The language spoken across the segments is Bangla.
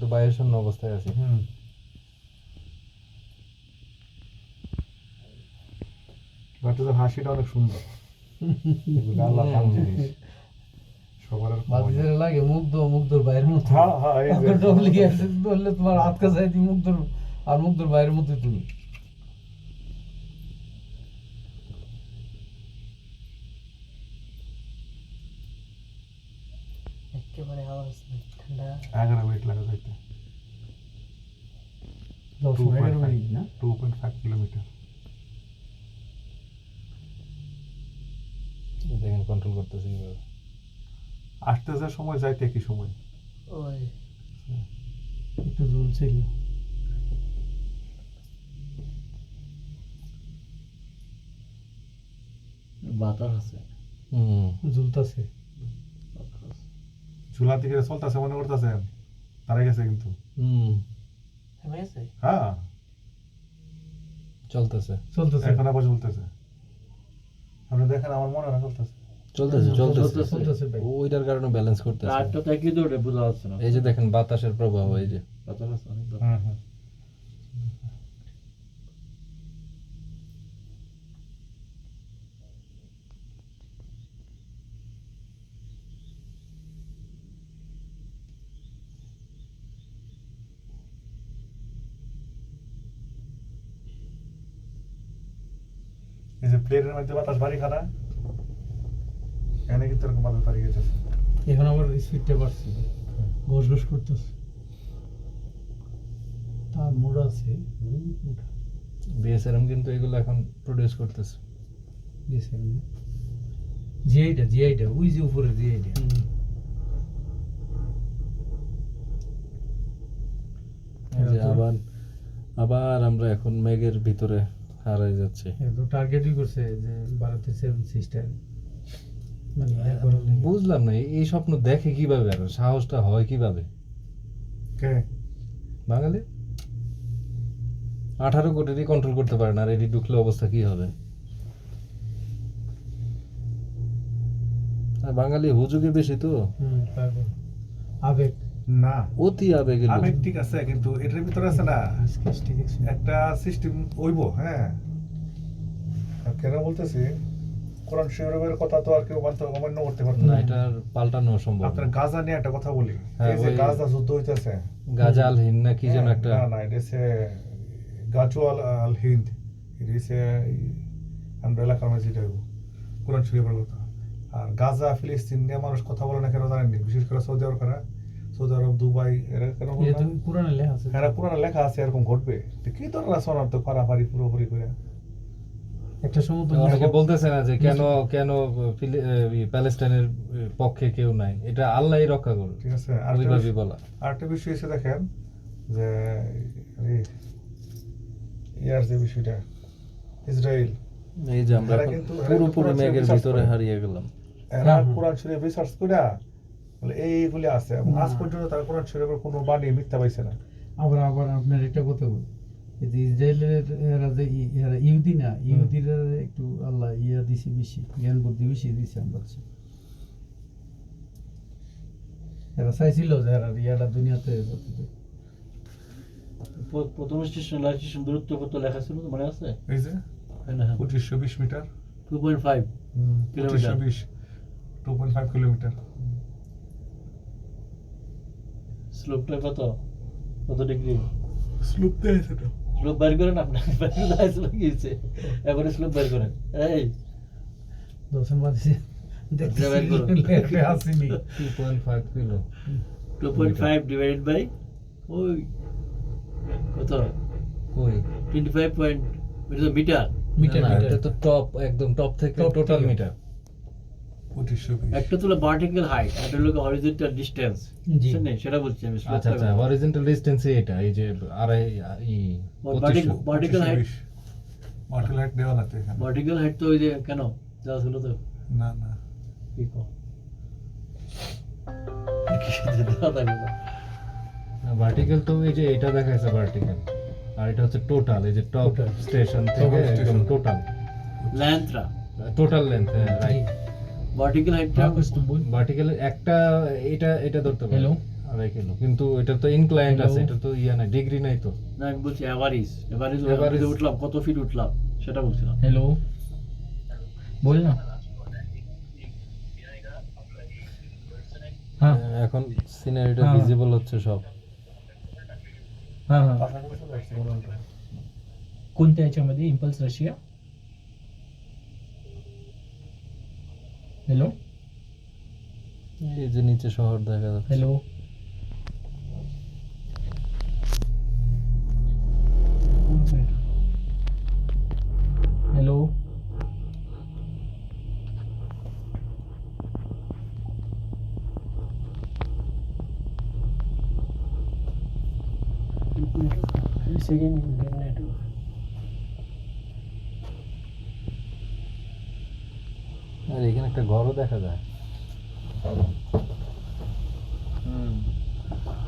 তো বায়ু শূন্য অবস্থায় আছি। বাচ্চাদের হাসিটা অনেক সুন্দর, এগুলো আল্লাহ দান জিনিস, সবার আর কমায় না। লাগে মুগ্ধর বাইরের মতো। হ্যাঁ হ্যাঁ, এই যে ধরলে তোমার হাত কাছে মুগ্ধর বাইরের মতো তুমি। একেবারে আওয়াজ নেই, ঠান্ডা। 11 মিনিট লাগে যাইতে, 11 মিনিট না? 2.5 কিলোমিটার। দেখেন কন্ট্রোল করতেছি কিভাবে। আসতে যে সময় যাইতে কি সময়। ওই একটু ঝুলছিল। বাতাস আছে, ঝুলতাছে। ঝুলা দিকে চলতেছে মনে করতেছেন, তারাই গেছে কিন্তু। থেমে গেছে? হ্যাঁ, চলতেছে এখন আবার চলতেছে। আপনি দেখেন, আমার মনে হয় চলতেছে। চলতেছে ভাই। ওইটার কারণে ব্যালেন্স করতেছে। আটটা থেকে দৌড়ে বোঝা যাচ্ছে না। এই যে দেখেন বাতাসের প্রবাহ, এই যে বাতাস আছে অনেক বাতাস। হুম হুম। এই যে প্লেনের মধ্যে বাতাস ভারী খানা, এখানে কিন্তু এরকম বাতাস ভারী গেছে। এখন আবার স্পিডটা বাড়ছে, ঘোষ ঘোষ করতেছে। তার মোড় আছে। বিএসআরএম কিন্তু এগুলো এখন প্রডিউস করতেছে। জিআইটা ওই যে উপরে জিআইটা। এই যে আবার আমরা এখন মেঘের ভিতরে হারাই যাচ্ছি। তো টার্গেটই করছে যে ভারতের 7 সিস্টার। মানে বুঝলাম না এই স্বপ্ন দেখে কিভাবে, আর সাহসটা হয় কিভাবে কে বাঙালি? 18 কোটিরই কন্ট্রোল করতে পারে না, আর এটি ঢুকলে অবস্থা কি হবে? আর বাঙালি হুজুগে বেশি তো, তারপর আবেগ না, অতি আবেগের লোক। আবেগ ঠিক আছে, কিন্তু এটার ভিতরে আছে না স্কেচটি দেখছি। একটা সিস্টেম হইব। হ্যাঁ, আর কেন বলতেছি, কোরআন শরীফের কথা তো আর কেউ অমান্য করতে পারতো না, না। এটা পাল্টানো সম্ভব আপনার না। গাজা নিয়ে একটা কথা বলি, হ্যাঁ, এই যে ওই গাজা যুদ্ধ হইতেছে, গাজা আল হিন্দ না কি যেন একটা, না এটা হচ্ছে গাজওয়াল আল হিন্দ, এটা হচ্ছে আমরা এলাকার মাঝে যেটা হইব কোরআন শরীফের কথা। আর গাজা ফিলিস্তিন নিয়ে মানুষ কথা বলে না কেন জানেননি? বিশেষ করে সৌদি আরব দুবাই, এরা কেন বলে না? পুরানো লেখা আছে। এরা পুরানো লেখা আছে এরকম ঘটবে, তো কি দরকার শোনার? তো পারাপারি পুরোপুরি করে একটা সময় তো অনেকে বলতেছে না যে কেন প্যালেস্টাইনের পক্ষে কেউ নাই, এটা আল্লাহই রক্ষা করবে, ঠিক আছে। ওইভাবে বলা। আরেকটা বিষয় এসে দেখেন যে ইয়ার যে বিষয়টা, ইসরায়েল, এই যে আমরা এরা এখন কিন্তু পুরোপুরি মেঘের research ভিতরে করে। হারিয়ে গেলাম। এরা কোরআন শরীফ রিসার্চ করে বলে এইগুলি আছে, এবং আজ পর্যন্ত তারা কোরআন শরীফের কোনো বাণী মিথ্যা পাইছে না। আবার আপনার একটা কথা বল, এই যে ইসরায়েলের এরা যে এরা ইহুদি না, ইহুদিরা একটু আল্লাহ দিছে বেশি, জ্ঞান বুদ্ধি বেশি দিছে আমরা। এরা চাইছিল যে এরা ইয়াটা দুনিয়াতে প্রথম স্টেশন লাস্ট স্টেশন দূরত্ব কত লেখা ছিল মনে আছে? এই যে 2520 মিটার, 2.5 কিলোমিটার। 2.5 কিলোমিটার। স্লোপটা কত ডিগ্রি? স্লোপ দেয় সেটা। স্লোপ বাইর করেন আপনার, বাইরে দাঁড়িয়েছিল গিয়েছে, এখন স্লোপ বাইর করেন। এই দশম বাজে দেখতে বাইর করুন। লেটে আসেনি। 2.5 কিলো, 2.5 ডিভাইডেড বাই ওই কত, কই 25 পয়েন্ট, এটা তো মিটার। মিটার না, মিটার এটা তো টপ, একদম টপ থেকে Top টোটাল থেকে। মিটার। 2520। একটা তো ভার্টিক্যাল হাইট, একটা হলো হরিজন্টাল ডিসটেন্স, জি। শুনেন সেটা বলছি আমি। আচ্ছা আচ্ছা, হরিজন্টাল ডিসটেন্স এটা, এই যে আড়াই 2500। ভার্টিক্যাল হাইট, ভার্টিক্যাল হাইট দেওয়া না তো এখানে। ভার্টিক্যাল হাইট তো ওই যে কেন দেওয়া ছিল তো, না না, কি কো দেওয়া থাকবে না। ভার্টিক্যাল তো এই যে এটা দেখাইছে ভার্টিক্যাল, আর এটা হচ্ছে টোটাল, এই যে টপ Total. স্টেশন থেকে Top একদম station. লেন্থটা টোটাল লেন্থ, রাইট। ভার্টিক্যাল হাইটটা একটু বল। ভার্টিক্যাল একটা এটা ধরতে পারি। Hello? রেখেলো, কিন্তু এটা তো ইনক্লাইন্ট Hello? আছে, এটা তো ইয়া নাই, ডিগ্রি নাই তো। না আমি বলছি এভারেজ Average। উঠলাম কত ফিট উঠলাম সেটা বলছিলাম। हेलो बोल ना। हाँ এখন সিনারিটা হ্যাঁ। ভিজিবল হচ্ছে সব। हाँ हाँ কাছাকাছি চলে আসছে মনে হয়। कोणत्या याच्यामध्ये इम्पल्स रशिया हॅलो এই যে নিচে শহর দেখা যাচ্ছে। हॅलो हॅलो আর এখানে একটা ঘরও দেখা যায়।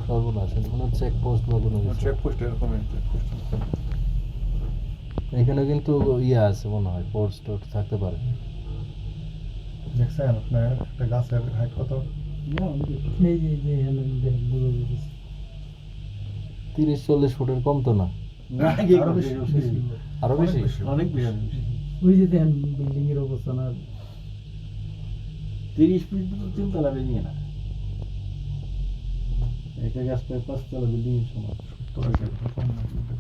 সর্বনাশ, এটা কোনো চেক পোস্ট বা কোনো কিছু। চেকপোস্ট এরকম চেকপোস্ট এখানে কিন্তু ইয়ে আছে মনে হয়, পোস্ট টোস্ট থাকতে পারে। দেখছেন আপনার একটা গাছের হাইট কত? এই যে যে হ্যালো বুঝো বুঝো 30-40 ফুটের কম তো না, না আরো বেশি। আরো বেশি। অনেক বেশি। ওই যে দেখেন বিল্ডিং এর অবস্থা না 30 ফিট তো 3 তলা বিল্ডিং না, একটা গাছ প্রায় 5 তলা বিল্ডিং এর সমান।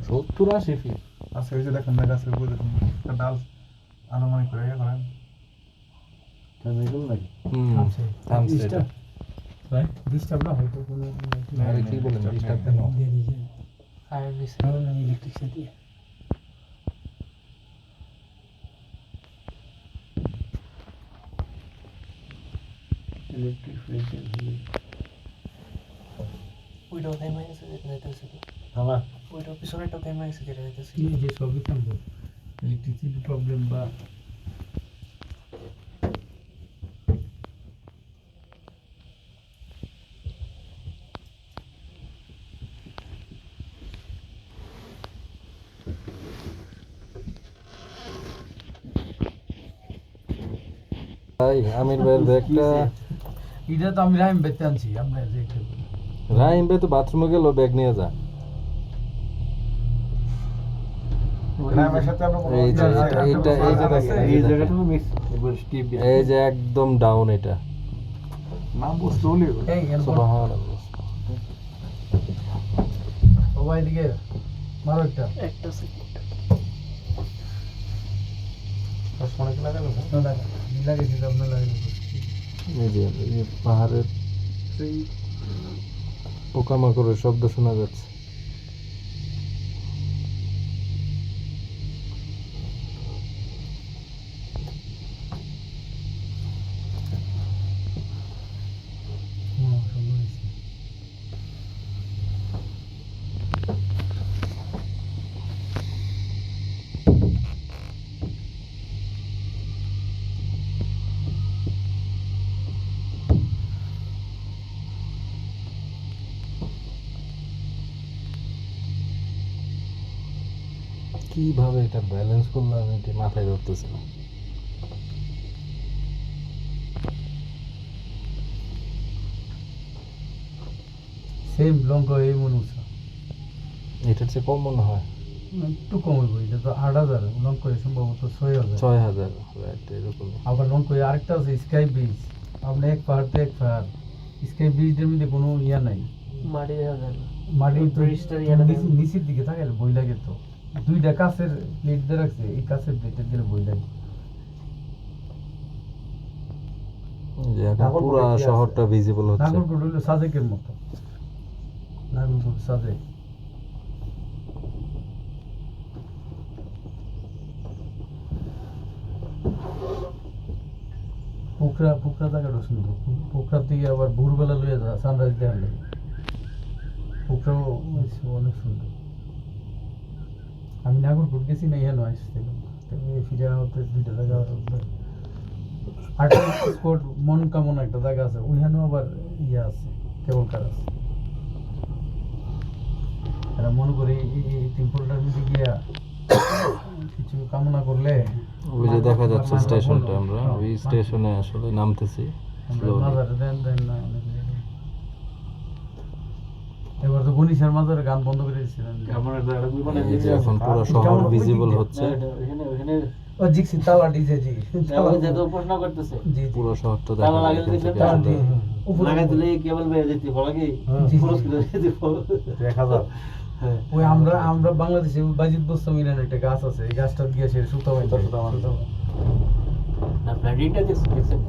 70-80 ফিট। আচ্ছা ওই যে দেখেন না গাছের উপরে দেখুন একটা ডাল আনুমানিক করে ইয়ে করেন। তাই এগুলো নাকি থামছে এটা। ভাই ডিস্টার্ব না হয়তো কোনো আরে কি বলেন, ডিস্টার্ব কেন? ফায়ার দিছে না ইলেকট্রিসিটি ইলেকট্রিক ফ্রিজ ওইটাও থেমে গেছে যেটা যাইতেছে তো। আমার ওইটার পিছনেরটাও থেমে গেছে যেটা যাইতেছে। এই যে সবই থামবে ইলেকট্রিসিটি প্রবলেম বা ভাই আমির ভাইয়ের ব্যাগটা, এটা তো আমি রাইম বেতে আনছি আমরা যে একটু রাহিম ভাই তো বাথরুমে গেল, ব্যাগ নিয়ে যা। গ্রামের সাথে আমরা কোনো এই যে এই যে দেখেন, এই জায়গাটাও মিক্স একবার স্টিপ এই যে একদম ডাউন এটা। নাম বুঝতে হলে এই এরপর সুবহানাল্লাহ। সবাই দিকে মারো একটা একটা সেকেন্ড। মনে কি লাগালো না লাগা লাগিয়েছি আপনার লাগিয়ে এই যে পাহাড়ের সেই পোকামাকড়ের শব্দ শোনা যাচ্ছে। কিভাবে এটা ব্যালেন্স করলাম এটা মাথায় ধরতেছে না। সেম লঙ্ক এই মনে হচ্ছে এটার চেয়ে কম মনে হয়। একটু কম হইব এটা তো 8,000 লঙ্ক সম্ভবত 6,000 6000 রাইট, এরকম। আবার লঙ্ক আরেকটা আছে স্কাই ব্রিজ আপনি এক পাহাড় তো এক পাহাড় স্কাই ব্রিজের মধ্যে কোনো ইয়া নাই মাটি দেখা যায় না। মাটি তো ব্রিজটার ইয়াটা দেখুন। নিচের দিকে থাকে বই লাগে তো দুইটা কাছের প্লেট দিয়ে রাখছে এই কাছের প্লেটের দিলে বই লাগে যে এখন পুরো শহরটা ভিজিবল হচ্ছে। নাগরকোট হইলো সাজেকের মতো নাগরকোট সাজেক পোখরা জায়গাটা সুন্দর পোখরার দিকে আবার ভোরবেলা লইয়া যা সানরাইজ দেখার লাগে পোখরাও অনেক সুন্দর আমি নাগরকোট গেছি না ইয়া নয় ফিরে হতে দুইটা জায়গা আর্টিস্ট স্পট মন কামন একটা জায়গা আছে ওইখানেও আবার ইয়া আছে কেবল কার আছে এরা মনে করি এই টেম্পলটার মধ্যে গিয়া কিছু কামনা করলে ওই যে দেখা যাচ্ছে স্টেশনটা, আমরা ওই স্টেশনে আসলে নামতেছি। আমরা মাজারে দেন দেন না অনেক জায়গায়। এবার তো গণিশের মাঝে গান বন্ধ করে দিয়েছিলেন আমার একটা বিমানে এই যে এখন পুরো শহর ভিজিবল হচ্ছে, ওখানে ও জিক্সি তালা ডিজে জি তাহলে যে তো প্রশ্ন করতেছে জি পুরো শহরটা তালা দেখা লাগিয়ে যায় দিলে এখান থেকে জি সুন্দর। লাগা দিলে কেবল বেয়ে যেতে বলা কি জি। পুরস্কার দিব 1000 হ্যাঁ ওই আমরা বাংলাদেশে বাজিত বস্তু মিলেন একটা গাছ আছে এই গাছটা গিয়ে সে সুতা বাইন্ধে সুতা বাঁধে। না প্ল্যানিংটা দেখছেন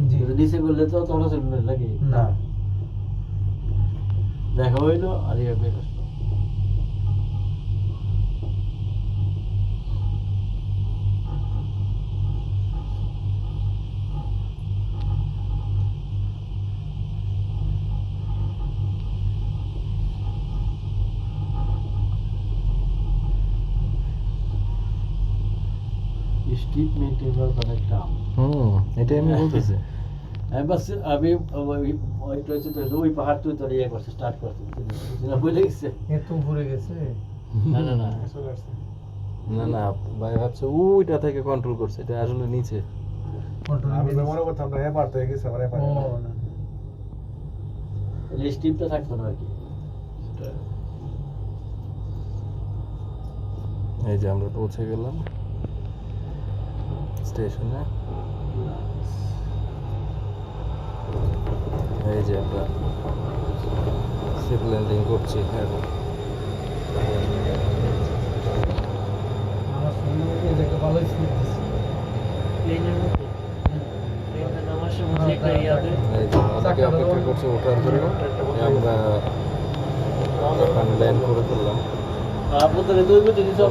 জি যদি নিচে করলে তো তোমরা চলবে নাকি না দেখা হইলো আর ইয়ে বের আসলো স্ট্রিট মেইনটেইন করা অনেক টাফ এটাই আমি বলতেছি। আমি বাস আমি ওই পাহাড় তুই তোর ইয়ে করছে স্টার্ট করছে বুঝলে গেছে এত উপরে গেছে না না না চলে আসছে না না ভাই ভাবছে ওইটা থেকে কন্ট্রোল করছে, এটা আসলে নিচে। কন্ট্রোল আমি মনে করতাম না এবার তো গেছে আবার এবার ও না এই স্টিপটা থাকতো না আর কি এই যে আমরা পৌঁছে গেলাম স্টেশনে। এই যে আমরা শিপ ল্যান্ডিং করছি। হ্যাঁ আমার সঙ্গে এই জায়গা ভালো স্পিড দিচ্ছে প্লেনের মধ্যে প্লেনটা নামার সময় যে একটা ইয়াতে এই যে অনেকে অপেক্ষা করছে ওঠার জন্য, আমরা এখন ল্যান্ড করে ফেললাম। আপনাদের দুই মিনিট দিতে